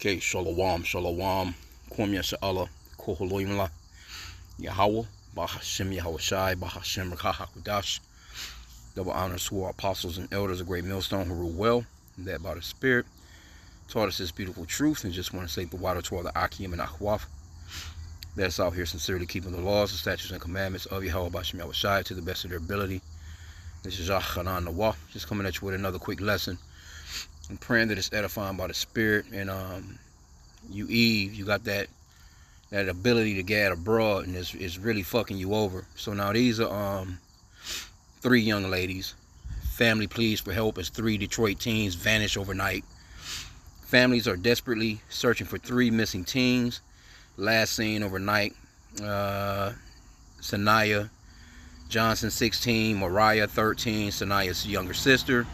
Okay, Shalom, Shalom, Kwam Yasha'Allah, Koholoimla, Yahweh, Bahashim Yahushai, Bahashim Rakahakudash. Double honors to our apostles and elders of Great Millstone who rule well, and that by the Spirit, taught us this beautiful truth, and just want to say the water to all the H.I.M and H.I.M that's out here sincerely keeping the laws, the statutes, and commandments of Yahweh Bahashim Yahushai to the best of their ability. This is Yachanan Nawah, just coming at you with another quick lesson. I'm praying that it's edifying by the Spirit, and you Eve, you got that ability to gad abroad, and it's really fucking you over. So now these are 3 young ladies. Family pleads for help as 3 Detroit teens vanish overnight. Families are desperately searching for 3 missing teens. Last seen overnight, Sanaya Johnson, 16, Mariah, 13, Sanaya's younger sister,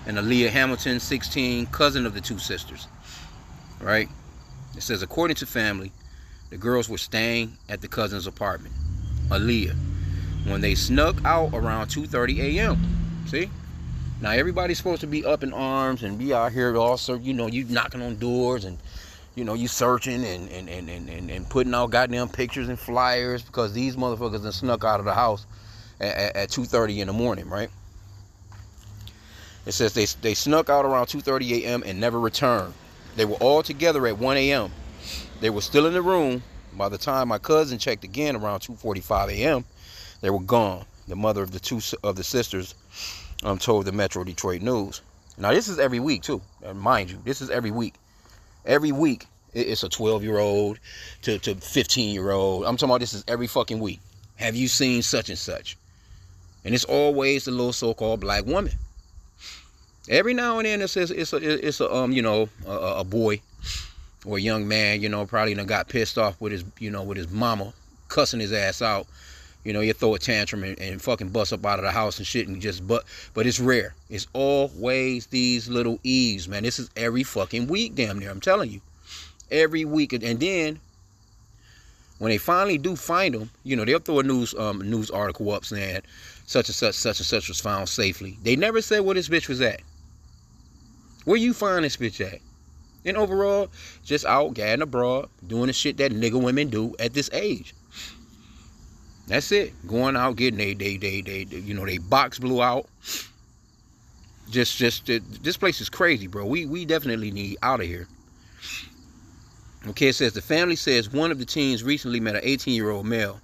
and Aaliyah Hamilton, 16, cousin of the 2 sisters. Right? It says, according to family, the girls were staying at the cousin's apartment, Aaliyah, when they snuck out around 2:30 a.m. See? Now everybody's supposed to be up in arms and be out here also, you knocking on doors and, you searching and putting out goddamn pictures and flyers because these motherfuckers done snuck out of the house at 2:30 in the morning, right? It says they snuck out around 2:30 a.m. and never returned. They were all together at 1 a.m. They were still in the room. By the time my cousin checked again around 2:45 a.m., they were gone. The mother of the 2 of the sisters told the Metro Detroit News. Now, this is every week, too. Mind you, this is every week. Every week, it's a 12-year-old to 15-year-old. I'm talking about this is every fucking week. Have you seen such and such? And it's always the little so-called black woman. Every now and then it says it's a boy or a young man, probably done got pissed off with his mama, cussing his ass out. You throw a tantrum and fucking bust up out of the house and shit and but it's rare. It's always these little Eves, man. This is every fucking week, damn near. I'm telling you. Every week. And then when they finally do find them, they'll throw a news article up saying such and such was found safely. They never said where this bitch was at. Where you find this bitch at? And overall, just out gadding abroad, doing the shit that nigga women do at this age. That's it. Going out, getting they box blew out. Just this place is crazy, bro. We definitely need out of here. Okay, it says the family says one of the teens recently met an 18-year-old male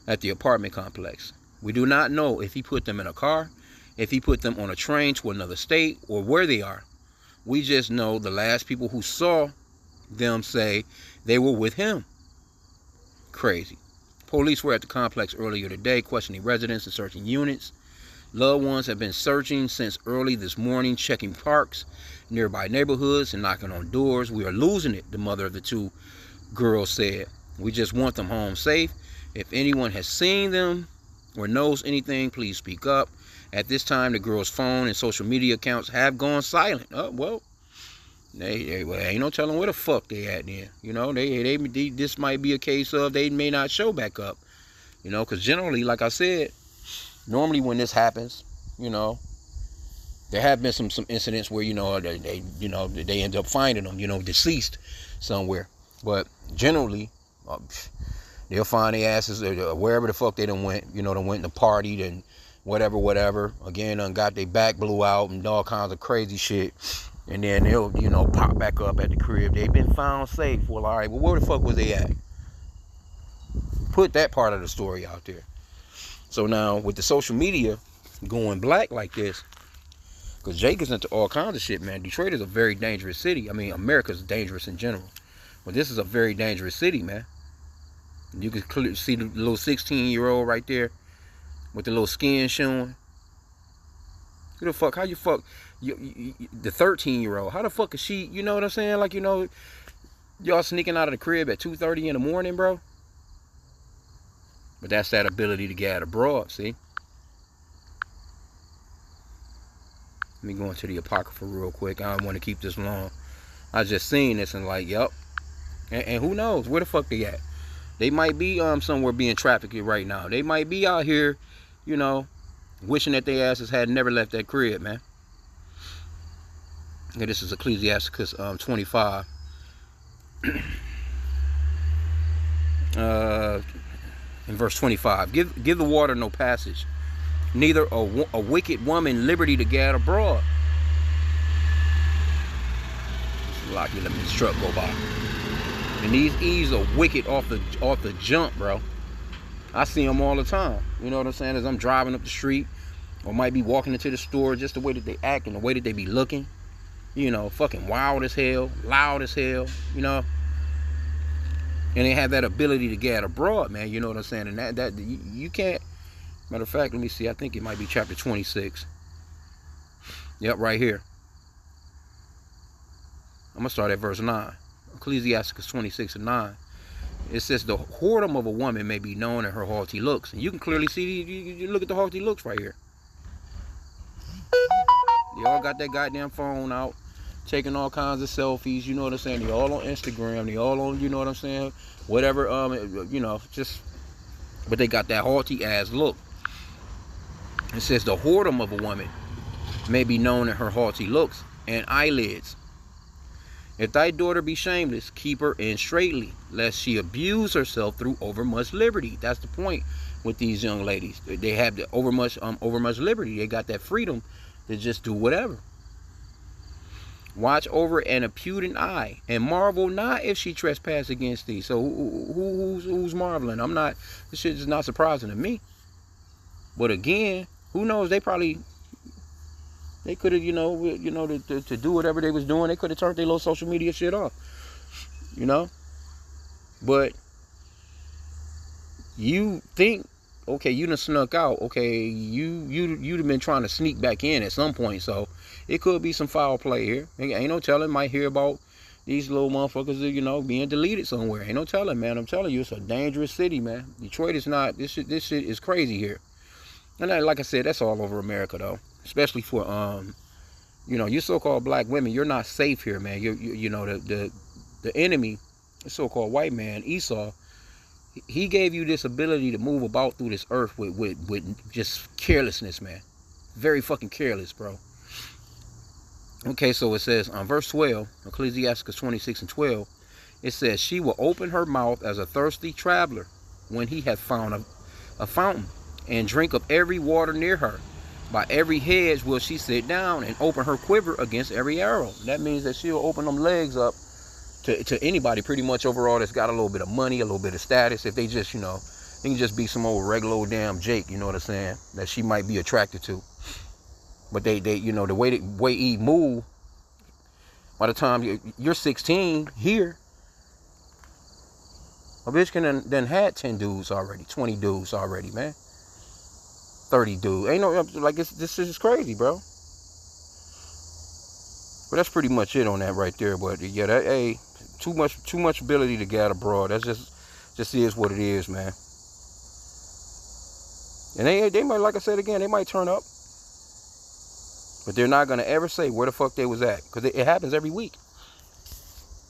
at the apartment complex. We do not know if he put them in a car, if he put them on a train to another state, or where they are. We just know the last people who saw them say they were with him. Crazy. Police were at the complex earlier today, questioning residents and searching units. Loved ones have been searching since early this morning, checking parks, nearby neighborhoods, and knocking on doors. We are losing it, the mother of the 2 girls said. We just want them home safe. If anyone has seen them or knows anything, please speak up. At this time, the girls' phone and social media accounts have gone silent. Oh, well, they ain't no telling where the fuck they at then. They this might be a case of they may not show back up. Because generally, like I said, normally when this happens, there have been some incidents where they end up finding them, deceased somewhere. But generally, they'll find their asses wherever the fuck they done went. Done went and partied and whatever. Again, done got their back blew out and all kinds of crazy shit. And then they'll, pop back up at the crib. They've been found safe. Well, all right, well, where the fuck was they at? Put that part of the story out there. So now, with the social media going black like this, because Jake is into all kinds of shit, man. Detroit is a very dangerous city. I mean, America's dangerous in general. But this is a very dangerous city, man. You can clearly see the little 16-year-old right there with the little skin showing. Who the fuck? How you fuck? The 13-year-old. How the fuck is she? You know what I'm saying? Like, y'all sneaking out of the crib at 2:30 in the morning, bro. But that's that ability to get abroad, see? Let me go into the Apocrypha real quick. I don't want to keep this long. I just seen this and like, yup. And who knows? Where the fuck they at? They might be somewhere being trafficked right now. They might be out here, wishing that their asses had never left that crib, man. And this is Ecclesiasticus 25. In verse 25, give the water no passage, neither a wicked woman liberty to gad abroad. Lock you, let this truck go by. And these E's are wicked off the jump, bro. I see them all the time. You know what I'm saying? As I'm driving up the street, or might be walking into the store, just the way that they act and the way that they be looking. You know, fucking wild as hell, loud as hell, you know. And they have that ability to gad abroad, man. You know what I'm saying? And that you can't. Matter of fact, let me see. I think it might be chapter 26. Yep, right here. I'm gonna start at verse 9. Ecclesiasticus 26:9. It says the whoredom of a woman may be known in her haughty looks, and you can clearly see. You look at the haughty looks right here. They all got that goddamn phone out, taking all kinds of selfies. You know what I'm saying? They all on Instagram. They all on, you know what I'm saying? Whatever. You know, just. But they got that haughty ass look. It says the whoredom of a woman may be known in her haughty looks and eyelids. If thy daughter be shameless, keep her in straitly, lest she abuse herself through overmuch liberty. That's the point with these young ladies. They have the overmuch liberty. They got that freedom to just do whatever. Watch over an impudent eye, and marvel not if she trespass against thee. So who's marveling? I'm not. This shit is not surprising to me. But again, who knows? They could have, to do whatever they was doing, they could have turned their little social media shit off, you know. But you think, okay, you done snuck out, okay, you'd have been trying to sneak back in at some point, so it could be some foul play here. Ain't no telling. Might hear about these little motherfuckers, being deleted somewhere. Ain't no telling, man. I'm telling you, it's a dangerous city, man. Detroit is not. This shit is crazy here. And like I said, that's all over America, though. Especially for you so-called black women, you're not safe here, man. The enemy, the so-called white man, Esau, he gave you this ability to move about through this earth with just carelessness, man. Very fucking careless, bro. Okay, so it says on verse 12, Ecclesiasticus 26:12, it says, she will open her mouth as a thirsty traveler when he hath found a fountain, and drink of every water near her. By every hedge will she sit down, and open her quiver against every arrow. That means that she'll open them legs up to anybody pretty much overall that's got a little bit of money, a little bit of status. If they just, they can just be some old regular old damn Jake, you know what I'm saying, that she might be attracted to. But they the way he move, by the time you're 16 here, a bitch can then had 10 dudes already, 20 dudes already, man. 30 dudes. Ain't no, like, this is crazy, bro. But that's pretty much it on that right there. But yeah, that too much ability to get abroad. That's just is what it is, man. And they might, like I said again, they might turn up, but they're not gonna ever say where the fuck they was at, because it happens every week.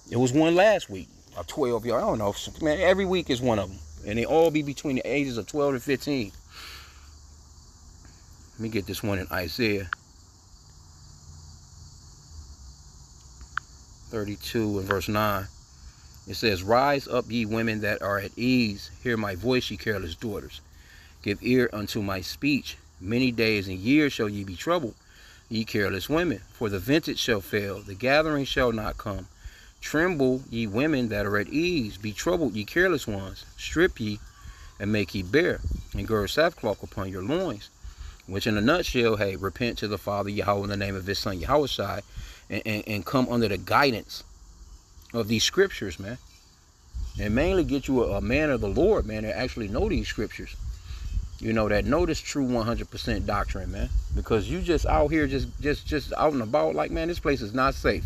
It was one last week, or 12 y'all. I don't know, man. Every week is one of them, and they all be between the ages of 12 and 15. Let me get this one in Isaiah 32 and verse 9. It says, rise up, ye women that are at ease. Hear my voice, ye careless daughters. Give ear unto my speech. Many days and years shall ye be troubled, ye careless women. For the vintage shall fail, the gathering shall not come. Tremble, ye women that are at ease. Be troubled, ye careless ones. Strip ye, and make ye bare, and gird sackcloth upon your loins. Which in a nutshell, hey, repent to the Father Yahweh in the name of his son Yahushai, and come under the guidance of these scriptures, man. And mainly get you a man of the Lord, man, that actually know these scriptures. That know this true 100% doctrine, man. Because you just out here just out and about, like, man, this place is not safe.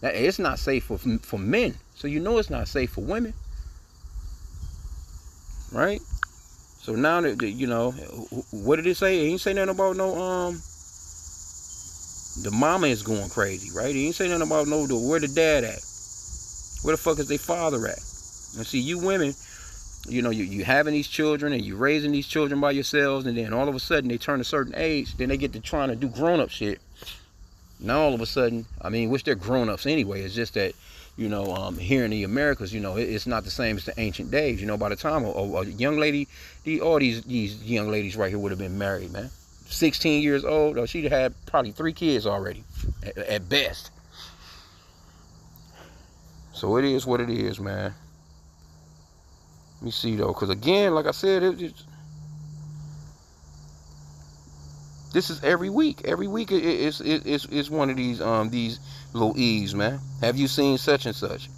It's not safe for men. So it's not safe for women. Right? So now that what did it say? He ain't say nothing about no the mama is going crazy, right? He ain't say nothing about where the dad at, where the fuck is their father at. And see, you women, you having these children and you raising these children by yourselves, and then all of a sudden they turn a certain age, then they get to trying to do grown up shit. Now all of a sudden, I mean, which they're grown-ups anyway. It's just that, you know, here in the Americas, you know, it's not the same as the ancient days. You know, by the time a young lady, all these young ladies right here would have been married, man. 16 years old, or she'd have had probably 3 kids already, at best. So it is what it is, man. Let me see though, because again, like I said, this is every week. Every week it's one of these little E's, man. Have you seen such and such?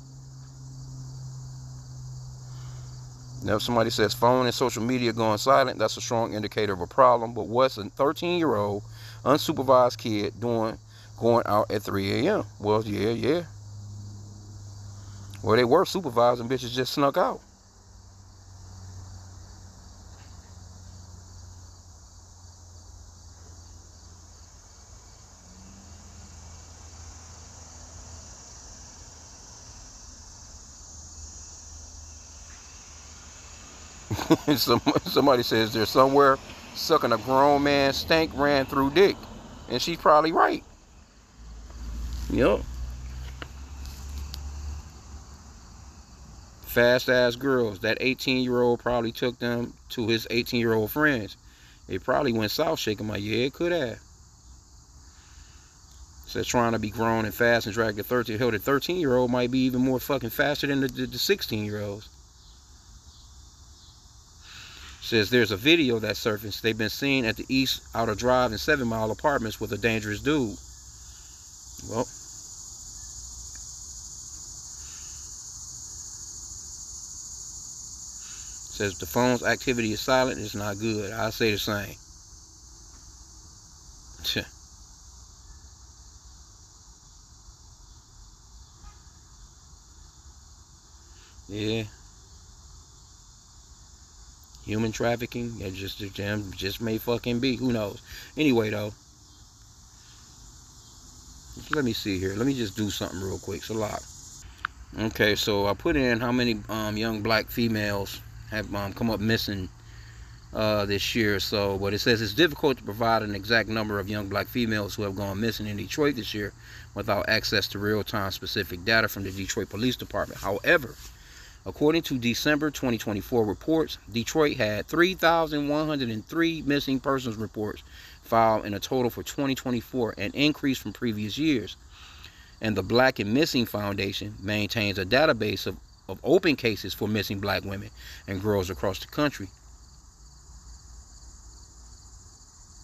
Now, if somebody says phone and social media going silent, that's a strong indicator of a problem. But what's a 13-year-old unsupervised kid doing going out at 3 a.m.? Well, yeah. Well, they were supervised and bitches just snuck out. Somebody says they're somewhere sucking a grown man stank ran through dick. And she's probably right. Yep. Fast ass girls. That 18-year-old probably took them to his 18-year-old friends. It probably went south shaking my, yeah, it could have. Says trying to be grown and fast and drag the 13. Hell, the 13-year-old might be even more fucking faster than the 16-year-olds. Says there's a video that surfaced. They've been seen at the East Outer Drive and 7 Mile apartments with a dangerous dude. Well, says the phone's activity is silent. It's not good. I say the same. Yeah. Human trafficking, it just may fucking be. Who knows? Anyway, though, let me see here. Let me just do something real quick. It's a lot. Okay, so I put in how many young black females have come up missing this year. So, but it says it's difficult to provide an exact number of young black females who have gone missing in Detroit this year without access to real-time specific data from the Detroit Police Department. However, according to December 2024 reports, Detroit had 3,103 missing persons reports filed in a total for 2024, an increase from previous years. And the Black and Missing Foundation maintains a database of open cases for missing black women and girls across the country.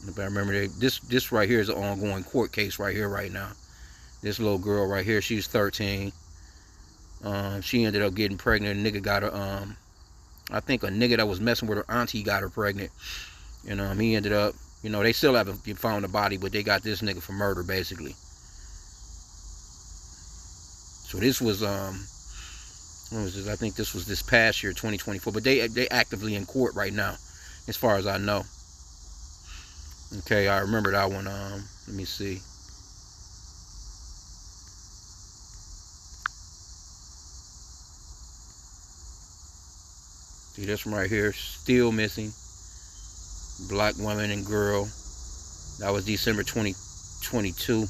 If I remember, this right here is an ongoing court case right here, right now. This little girl right here, she's 13. She ended up getting pregnant. A nigga got her, I think a nigga that was messing with her auntie got her pregnant. And he ended up, they still haven't found the body, but they got this nigga for murder, basically. So this was, what was this? I think this was this past year, 2024. But they actively in court right now, as far as I know. Okay, I remember that one. Let me see. See this one right here, still missing. Black woman and girl. That was December 2022.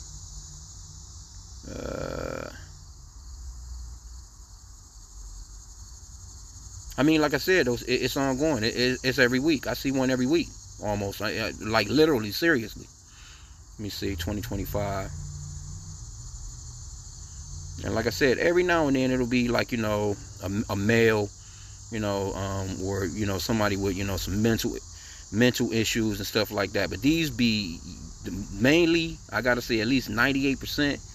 I mean, like I said, it's ongoing. It's every week. I see one every week, almost. Like literally, seriously. Let me see, 2025. And like I said, every now and then it'll be like, a male, or, somebody with, some mental issues and stuff like that. But these be mainly, I gotta say, at least 98%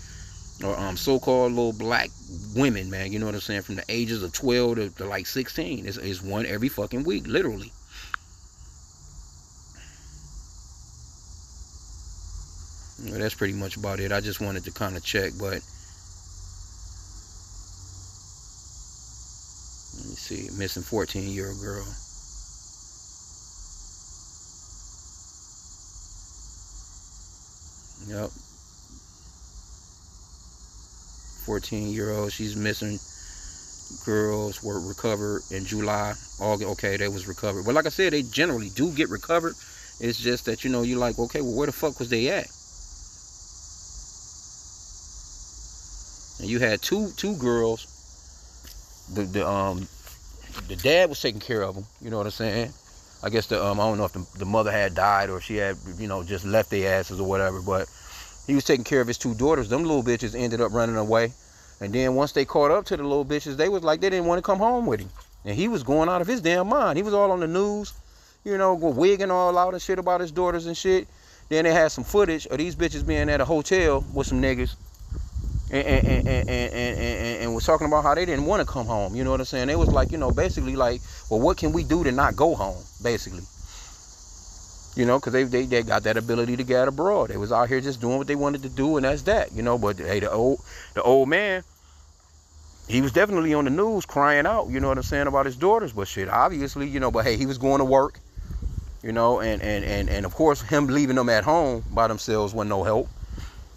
or so-called little black women, man. You know what I'm saying? From the ages of 12 to like 16. It's one every fucking week, literally. That's pretty much about it. I just wanted to kind of check, but let me see. Missing 14-year-old girl. Yep. 14-year-old. She's missing. Girls were recovered in July. August. Okay, they was recovered. But like I said, they generally do get recovered. It's just that, you're like, okay, well, where the fuck was they at? and you had two girls. The dad was taking care of them. You know what I'm saying? I guess I don't know if the mother had died or she had, you know, just left their asses or whatever. But he was taking care of his two daughters. Them little bitches ended up running away. And then once they caught up to the little bitches, they was like they didn't want to come home with him. And he was going out of his damn mind. He was all on the news, you know, wigging all out and shit about his daughters and shit. Then they had some footage of these bitches being at a hotel with some niggas and was talking about how they didn't want to come home. You know what I'm saying? They was like, you know, basically like, well, what can we do to not go home, basically? You know, because they got that ability to get abroad. They was out here just doing what they wanted to do, and that's that, you know. But hey, the old man, he was definitely on the news crying out, you know what I'm saying, about his daughters. But shit, obviously, you know, but hey, he was going to work, you know, and of course, him leaving them at home by themselves wasn't no help,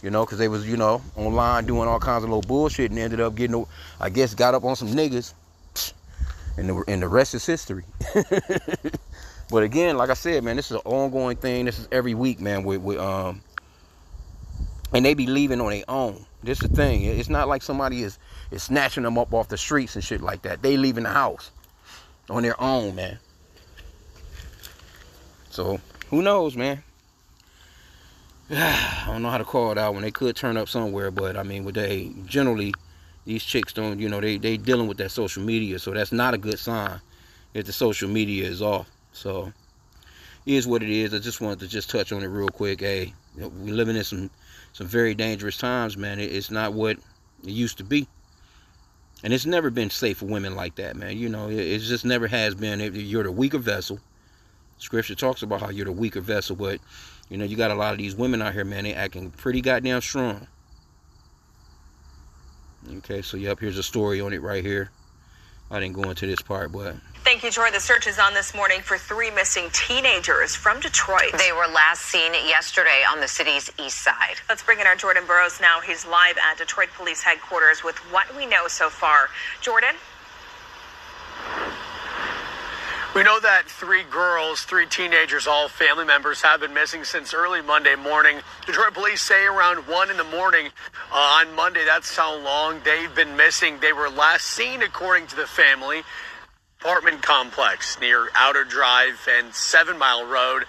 you know, because they was, you know, online doing all kinds of little bullshit and ended up getting, I guess, got up on some niggas, and the rest is history. But again, like I said, man, this is an ongoing thing. This is every week, man, and they be leaving on their own. This is the thing. It's not like somebody is snatching them up off the streets and shit like that. They leaving the house on their own, man. So, who knows, man? I don't know how to call it out when they could turn up somewhere, but I mean, generally, these chicks don't, you know, they dealing with that social media, so that's not a good sign if the social media is off. So, it is what it is. I just wanted to touch on it real quick. Hey, you know, we're living in some very dangerous times, man. It's not what it used to be. And it's never been safe for women like that, man. You know, it just never has been. You're the weaker vessel. Scripture talks about how you're the weaker vessel, but, you know, you got a lot of these women out here, man, they acting pretty goddamn strong. Okay, so yep, here's a story on it right here. I didn't go into this part, but... Thank you, Troy. The search is on this morning for 3 missing teenagers from Detroit. They were last seen yesterday on the city's east side. Let's bring in our Jordan Burroughs now. He's live at Detroit Police Headquarters with what we know so far. Jordan? We know that 3 girls, 3 teenagers, all family members, have been missing since early Monday morning. Detroit police say around 1 in the morning on Monday. That's how long they've been missing. They were last seen, according to the family, apartment complex near Outer Drive and 7 Mile Road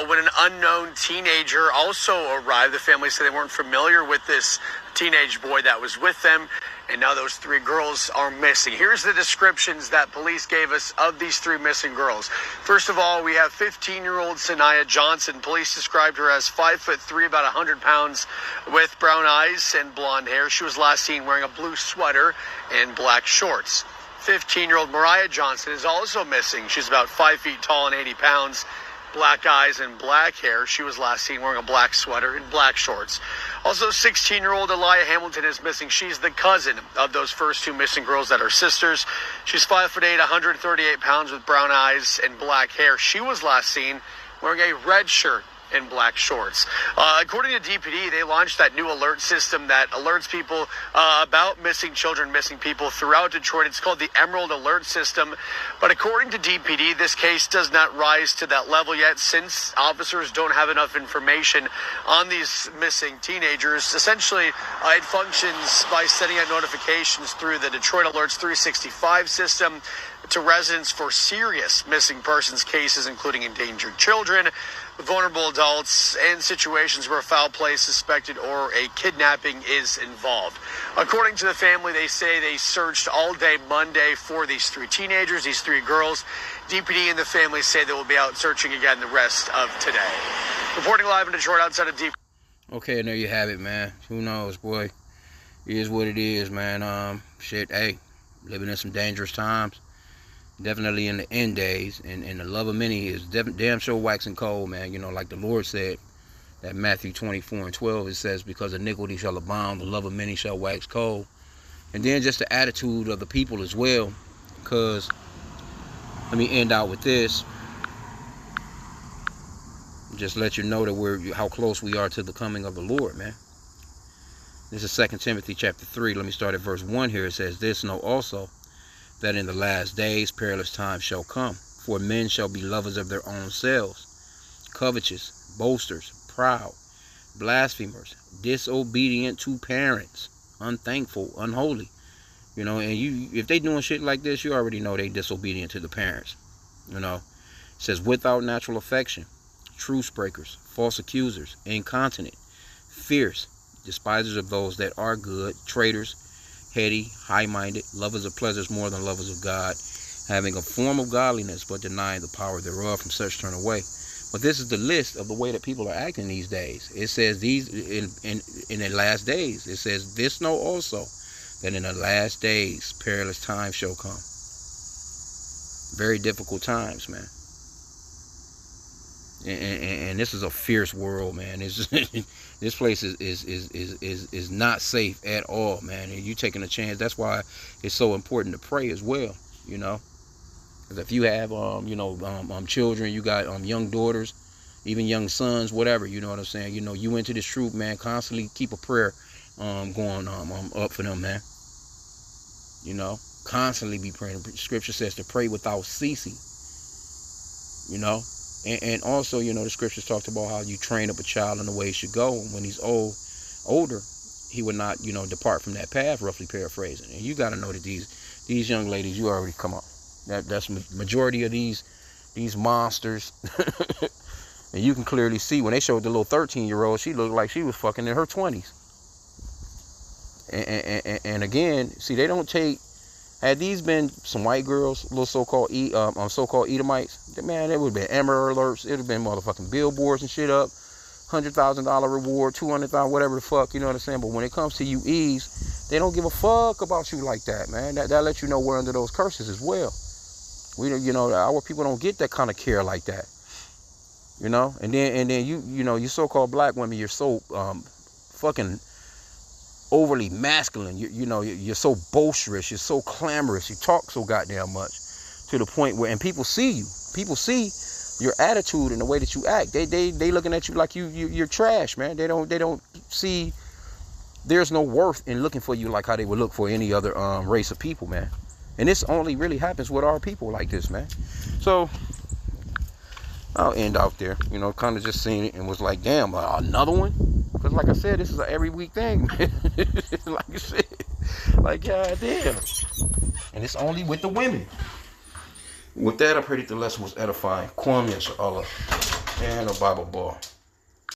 when an unknown teenager also arrived. The family said they weren't familiar with this teenage boy that was with them, and now those 3 girls are missing. Here's the descriptions that police gave us of these 3 missing girls. First of all, we have 15-year-old Sanaya Johnson. Police described her as 5'3", about 100 pounds, with brown eyes and blonde hair. She was last seen wearing a blue sweater and black shorts. 15-year-old Mariah Johnson is also missing. She's about 5 feet tall and 80 pounds, black eyes and black hair. She was last seen wearing a black sweater and black shorts. Also, 16-year-old Elijah Hamilton is missing. She's the cousin of those first 2 missing girls that are sisters. She's 5'8", 138 pounds with brown eyes and black hair. She was last seen wearing a red shirt and black shorts. According to DPD, they launched that new alert system that alerts people about missing children, missing people throughout Detroit. It's called the Emerald Alert System. But according to DPD, this case does not rise to that level yet, since officers don't have enough information on these missing teenagers. Essentially, it functions by sending out notifications through the Detroit Alerts 365 system to residents for serious missing persons cases, including endangered children, vulnerable adults, and situations where foul play is suspected or a kidnapping is involved. According to the family, they say they searched all day Monday for these 3 teenagers, these 3 girls. DPD and the family say they will be out searching again the rest of today. Reporting live in Detroit outside of DPD. Okay, and there you have it, man. Who knows, boy? It is what it is, man. Shit, hey, living in some dangerous times. Definitely in the end days, and the love of many is damn sure waxing cold, man. You know, like the Lord said, that Matthew 24:12, it says, because iniquity shall abound, the love of many shall wax cold. And then just the attitude of the people as well, because let me end out with this. Just let you know that how close we are to the coming of the Lord, man. This is 2 Timothy chapter 3. Let me start at verse 1 here. It says, this know also, that in the last days perilous times shall come. For men shall be lovers of their own selves, covetous, boasters, proud, blasphemers, disobedient to parents, unthankful, unholy. You know, and if they doing shit like this, you already know they disobedient to the parents. You know, it says without natural affection, truce breakers, false accusers, incontinent, fierce, despisers of those that are good, traitors, heady, high-minded, lovers of pleasures more than lovers of God, having a form of godliness but denying the power thereof. From such turn away. But this is the list of the way that people are acting these days. It says these in the last days. It says this know also that in the last days perilous times shall come. Very difficult times, man. And this is a fierce world, man. It's just, this place is not safe at all, man. And you taking a chance. That's why it's so important to pray as well. You know, because if you have children, you got young daughters, even young sons, whatever. You know what I'm saying? You know, you into this truth, man. Constantly keep a prayer going up for them, man. You know, constantly be praying. Scripture says to pray without ceasing. You know. And also, you know, the scriptures talked about how you train up a child in the way he should go. And when he's older, he would not, you know, depart from that path, roughly paraphrasing. And you got to know that these young ladies, you already come on. That's majority of these monsters. And you can clearly see when they showed the little 13-year-old, she looked like she was fucking in her 20s. And again, see, they don't take. Had these been some white girls, little so-called Edomites, man, it would have been Amber Alerts. It would have been motherfucking billboards and shit up. $100,000 reward, $200,000, whatever the fuck, you know what I'm saying? But when it comes to you E's, they don't give a fuck about you like that, man. That lets you know we're under those curses as well. We, you know, our people don't get that kind of care like that. You know? And then you know, you so-called black women, you're so fucking overly masculine. You know, you're so boisterous, you're so clamorous, you talk so goddamn much, to the point where, and people see your attitude and the way that you act. They looking at you like you're trash, man. They don't see there's no worth in looking for you like how they would look for any other race of people, man. And this only really happens with our people like this, man. So I'll end out there, you know, kind of just seeing it and was like, damn, another one. Because like I said, this is an every week thing, man. Like I said, like, god damn. And it's only with the women. With that, I pray that the lesson was edifying. Kwame Allah and a Bible ball.